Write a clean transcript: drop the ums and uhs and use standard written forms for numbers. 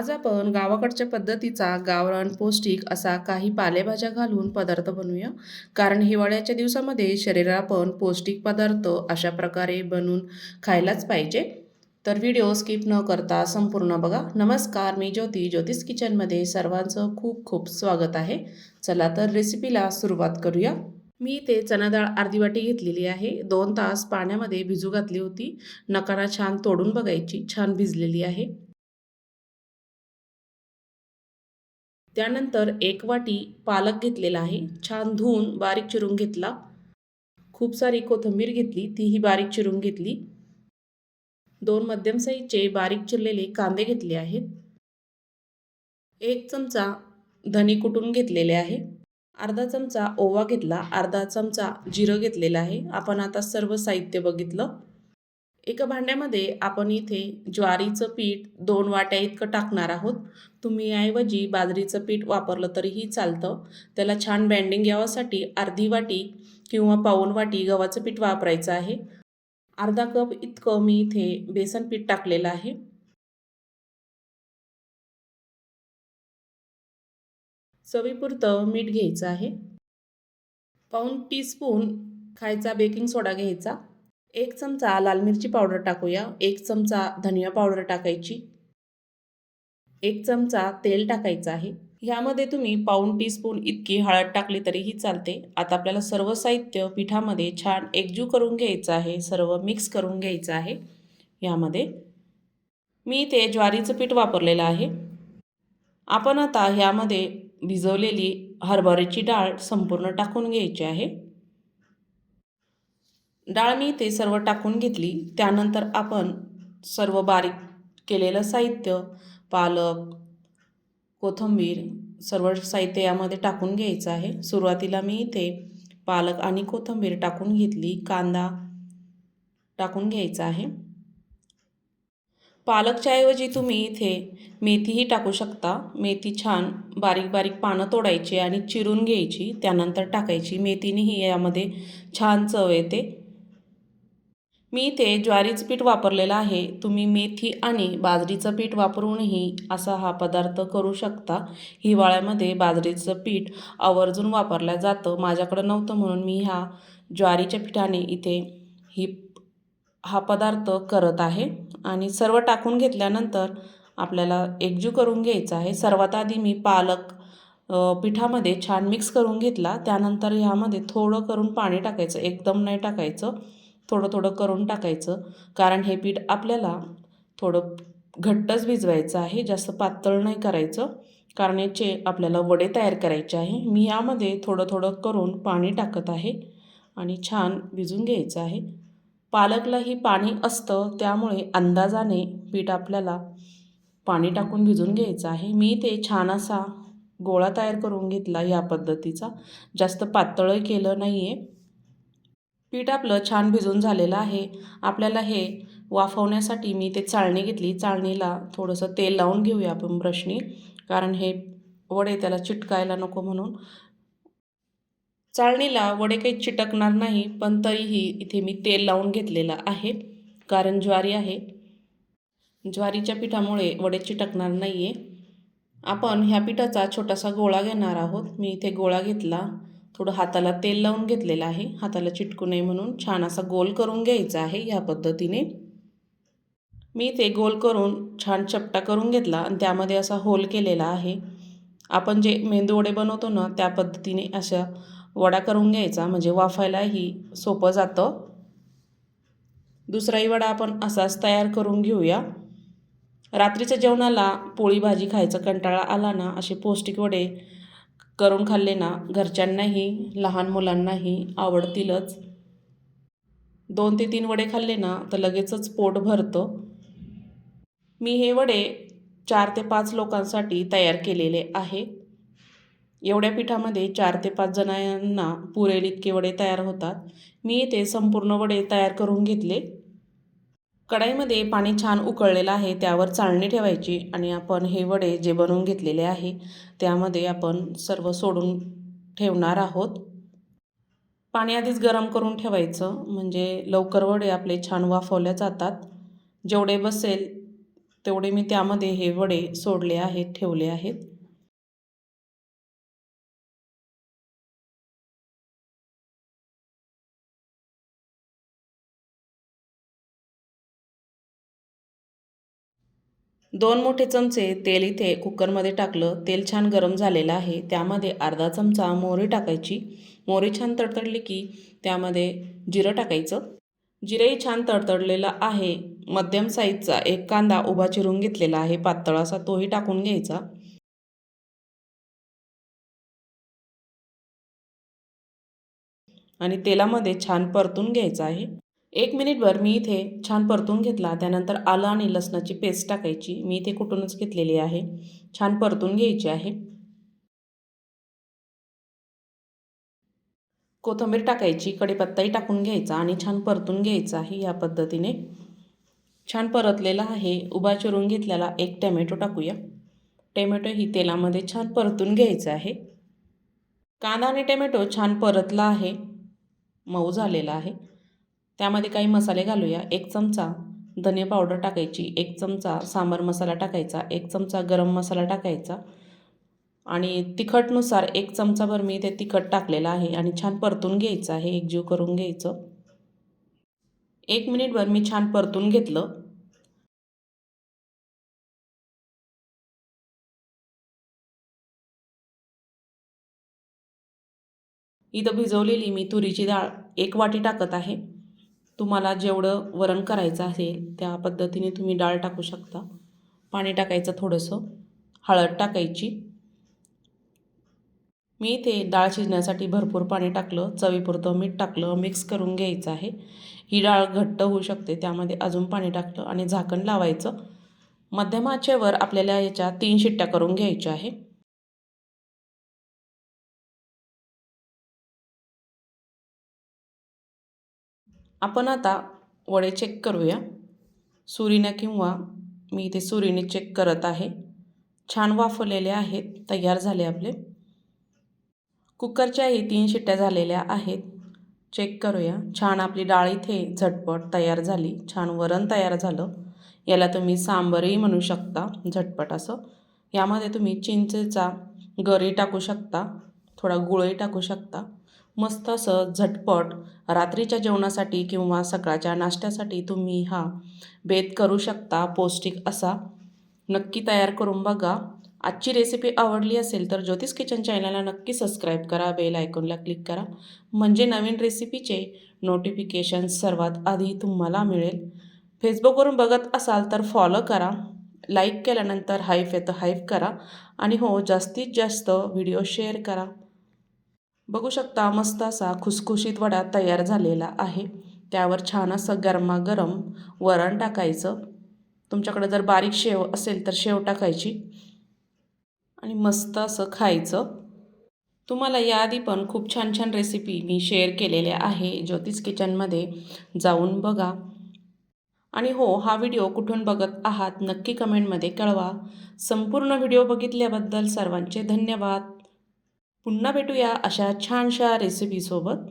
आज आपण गावाकडच्या पद्धतीचा गावरान पौष्टिक असा काही पालेभाज्या घालून पदार्थ बनवूया. कारण हिवाळ्याच्या दिवसामध्ये शरीराला पण पौष्टिक पदार्थ अशा प्रकारे बनवून खायलाच पाहिजे. तर व्हिडिओ स्किप न करता संपूर्ण बघा. नमस्कार, मी ज्योती. ज्योतिष किचनमध्ये सर्वांचं खूप खूप स्वागत आहे. चला तर रेसिपीला सुरुवात करूया. मी ते चणा डाळ अर्धी वाटी घेतलेली आहे. 2 तास पाण्यामध्ये भिजू घातली होती. नकारा छान तोडून बघायची, छान भिजलेली आहे. त्यानंतर 1 वाटी पालक घेतलेला आहे. छान धुवून बारीक चिरून घेतला. खूप सारी कोथिंबीर घेतली, तीही बारीक चिरून घेतली. 2 मध्यम साईजचे बारीक चिरलेले कांदे घेतले आहेत. 1 चमचा धने कुटून घेतलेले आहे. अर्धा चमचा ओवा घेतला. अर्धा चमचा जिरं घेतलेलं आहे. आपण आता सर्व साहित्य बघितलं. एका भांड्यामध्ये आपण इथे ज्वारीचं पीठ 2 वाट्या इतकं टाकणार आहोत. तुम्ही ऐवजी बाजरीचं पीठ वापरलं तरीही चालतं. त्याला छान बँडिंग यावासाठी अर्धी वाटी किंवा पाऊण वाटी गव्हाचं पीठ वापरायचं आहे. अर्धा कप इतकं मी इथे बेसन पीठ टाकलेलं आहे. चवीपुरतं मीठ घ्यायचं आहे. पाऊण टीस्पून खायचा बेकिंग सोडा घ्यायचा. 1 चमचा लाल मिरची पावडर टाकूया. 1 चमचा धनिया पावडर टाकायची. 1 चमचा तेल टाकायचं आहे. ह्यामध्ये तुम्ही पाऊण टीस्पून इतकी हळद टाकली तरीही चालते. आता आपल्याला सर्व साहित्य पिठामध्ये छान एकजीव करून घ्यायचं आहे. सर्व मिक्स करून घ्यायचं आहे. ह्यामध्ये मी ते ज्वारीचं पीठ वापरलेलं आहे. आपण आता ह्यामध्ये भिजवलेली हरभऱ्याची डाळ संपूर्ण टाकून घ्यायची आहे. डाळ मी ते सर्व टाकून घेतली. त्यानंतर आपण सर्व बारीक केलेलं साहित्य, पालक, कोथिंबीर सर्व साहित्य यामध्ये टाकून घ्यायचं आहे. सुरुवातीला मी इथे पालक आणि कोथिंबीर टाकून घेतली. कांदा टाकून घ्यायचा आहे. पालकच्या ऐवजी तुम्ही इथे मेथीही टाकू शकता. मेथी छान बारीक बारीक पानं तोडायची आणि चिरून घ्यायची, त्यानंतर टाकायची. मेथीनेही यामध्ये छान चव येते. मी इथे ज्वारीचं पीठ वापरलेलं आहे. तुम्ही मेथी आणि बाजरीचं पीठ वापरूनही असा हा पदार्थ करू शकता. हिवाळ्यामध्ये बाजरीचं पीठ आवर्जून वापरलं जातं. माझ्याकडं नव्हतं म्हणून मी ह्या ज्वारीच्या पिठाने इथे हा पदार्थ करत आहे. आणि सर्व टाकून घेतल्यानंतर आपल्याला एकजीव करून घ्यायचं आहे. सर्वात आधी मी पालक पिठामध्ये छान मिक्स करून घेतला. त्यानंतर ह्यामध्ये थोडं करून पाणी टाकायचं, एकदम नाही टाकायचं. थोडं थोडं करून टाकायचं. कारण हे पीठ आपल्याला थोडं घट्टच भिजवायचं आहे, जास्त पातळ नाही करायचं. कारण याचे आपल्याला वडे तयार करायचे आहे. मी यामध्ये थोडं थोडं करून पाणी टाकत आहे आणि छान भिजून घ्यायचं आहे. पालकलाही पाणी असतं, त्यामुळे अंदाजाने पीठ आपल्याला पाणी टाकून भिजून घ्यायचं आहे. मी ते छान असा गोळा तयार करून घेतला या पद्धतीचा. जास्त पातळही केलं नाही आहे. पीठ आपलं छान भिजून झालेलं आहे. आपल्याला हे वाफवण्यासाठी मी ते चाळणी घेतली. चाळणीला थोडंसं तेल लावून घेऊया आपण ब्रशनी, कारण हे वडे त्याला चिटकायला नको म्हणून. चाळणीला वडे काही चिटकणार नाही, पण तरीही इथे मी तेल लावून घेतलेलं आहे. कारण ज्वारी आहे. ज्वारीच्या पिठामुळे वडे चिटकणार नाही आहे. आपण ह्या पिठाचा छोटासा गोळा घेणार आहोत. मी इथे गोळा घेतला. थोडं हाताला तेल लावून घेतलेलं आहे, हाताला चिटकू नये म्हणून. छान असा गोल करून घ्यायचा आहे ह्या पद्धतीने. मी ते गोल करून छान चपटा करून घेतला आणि त्यामध्ये असा होल केलेला आहे. आपण जे मेंदू वडे बनवतो ना, त्या पद्धतीने अशा वडा करून घ्यायचा, म्हणजे वाफायलाही सोपं जातं. दुसराही वडा आपण असाच तयार करून घेऊया. रात्रीच्या जेवणाला पोळी भाजी खायचा कंटाळा आला ना, असे पौष्टिक वडे करून खाल्ले ना, घरच्यांनाही लहान मुलांनाही आवडतीलच. 2 ते 3 वडे खाल्ले ना तर लगेचच पोट भरतं. मी हे वडे 4 ते 5 लोकांसाठी तयार केलेले आहे. एवढ्या पिठामध्ये 4 ते 5 जणांना पुरेल इतके वडे तयार होतात. मी ते संपूर्ण वडे तयार करून घेतले. कढईमध्ये पाणी छान उकळलेलं आहे. त्यावर चाळणी ठेवायची आणि आपण हे वडे जे बनवून घेतलेले आहे त्यामध्ये आपण सर्व सोडून ठेवणार आहोत. पाणी आधीच गरम करून ठेवायचं, म्हणजे लवकर वडे आपले छान वाफवल्या जातात. जेवढे बसेल तेवढे मी त्यामध्ये हे वडे सोडले आहेत, ठेवले आहेत. दोन मोठे चमचे तेल इथे कुकरमध्ये टाकलं. तेल छान गरम झालेलं आहे. त्यामध्ये अर्धा चमचा मोहरी टाकायची. मोहरी छान तडतडली की त्यामध्ये जिरं टाकायचं. जिरंही छान तडतडलेलं आहे. मध्यम साईजचा एक कांदा उभा चिरून घेतलेला आहे, पातळ असा, तोही टाकून घ्यायचा. आणि तेलामध्ये छान परतून घ्यायचं आहे. 1 मिनिटभर मी इथे छान परतून घेतला. त्यानंतर आलं आणि लसणाची पेस्ट टाकायची. मी इथे कुटूनच घेतलेली आहे. छान परतून घ्यायची आहे. कोथिंबीर टाकायची, कढीपत्ताही टाकून घ्यायचा आणि छान परतून घ्यायचा आहे. या पद्धतीने छान परतलेला आहे. उभा चिरून घेतलेला एक टोमॅटो टाकूया. टोमॅटो ही तेलामध्ये छान परतून घ्यायचं आहे. कांदा आणि टोमॅटो छान परतला आहे, मऊ झालेला आहे. त्यामध्ये काही मसाले घालूया. 1 चमचा धने पावडर टाकायची, 1 चमचा सांबार मसाला टाकायचा, 1 चमचा गरम मसाला टाकायचा आणि तिखटनुसार 1 चमचाभर मी ते तिखट टाकलेलं आहे आणि छान परतून घ्यायचं आहे, एकजीव करून घ्यायचं. 1 मिनिटभर मी छान परतून घेतलं. इथं भिजवलेली मी तुरीची डाळ 1 वाटी टाकत आहे. तुम्हाला जेवढं वरण करायचं असेल त्या पद्धतीने तुम्ही डाळ टाकू शकता. पाणी टाकायचं थोडंसं, हळद टाकायची. मी इथे डाळ शिजण्यासाठी भरपूर पाणी टाकलं, चवीपुरतं मीठ टाकलं, मिक्स करून घ्यायचं आहे. ही डाळ घट्ट होऊ शकते, त्यामध्ये अजून पाणी टाकलं आणि झाकण लावायचं. मध्यम आचेवर आपल्याला याच्या 3 शिट्ट्या करून घ्यायच्या आहे. आपण आता वडे चेक करूया. सुरीने किंवा मी इथे सुरीने चेक करत आहे. छान वाफवलेले आहेत, तयार झाले आपले. कुकरच्याही 3 शिट्ट्या झालेल्या आहेत. चेक करूया. छान आपली डाळ इथे झटपट तयार झाली. छान वरण तयार झालं. याला तुम्ही सांबरही म्हणू शकता, झटपट असं. यामध्ये तुम्ही चिंचेचा गरही टाकू शकता, थोडा गुळही टाकू शकता. मस्त असं झटपट रात्रीच्या जेवणासाठी किंवा सकाळच्या नाश्त्यासाठी तुम्ही हा बेत करू शकता. पौष्टिक असा नक्की तयार करून बघा. आजची रेसिपी आवडली असेल तर ज्योतिष किचन चॅनलला नक्की सबस्क्राईब करा, बेल आयकॉनला क्लिक करा, म्हणजे नवीन रेसिपीचे नोटिफिकेशन सर्वात आधी तुम्हाला मिळेल. फेसबुकवरून बघत असाल तर फॉलो करा. लाईक केल्यानंतर हाईप येतं, हाईप करा आणि हो, जास्तीत जास्त व्हिडिओ शेअर करा. बघू शकता मस्त असा खुसखुशीत वडा तयार झालेला आहे. त्यावर छान असं गरमागरम वरण टाकायचं. तुमच्याकडे जर बारीक शेव असेल तर शेव टाकायची आणि मस्त असं खायचं. तुम्हाला याआधी पण खूप छान छान रेसिपी मी शेअर केलेल्या आहे. ज्योतिष किचनमध्ये जाऊन बघा. आणि हो, हा व्हिडिओ कुठून बघत आहात नक्की कमेंटमध्ये कळवा. संपूर्ण व्हिडिओ बघितल्याबद्दल सर्वांचे धन्यवाद. पुन्हा भेटूया अशा छानशा रेसिपीसोबत.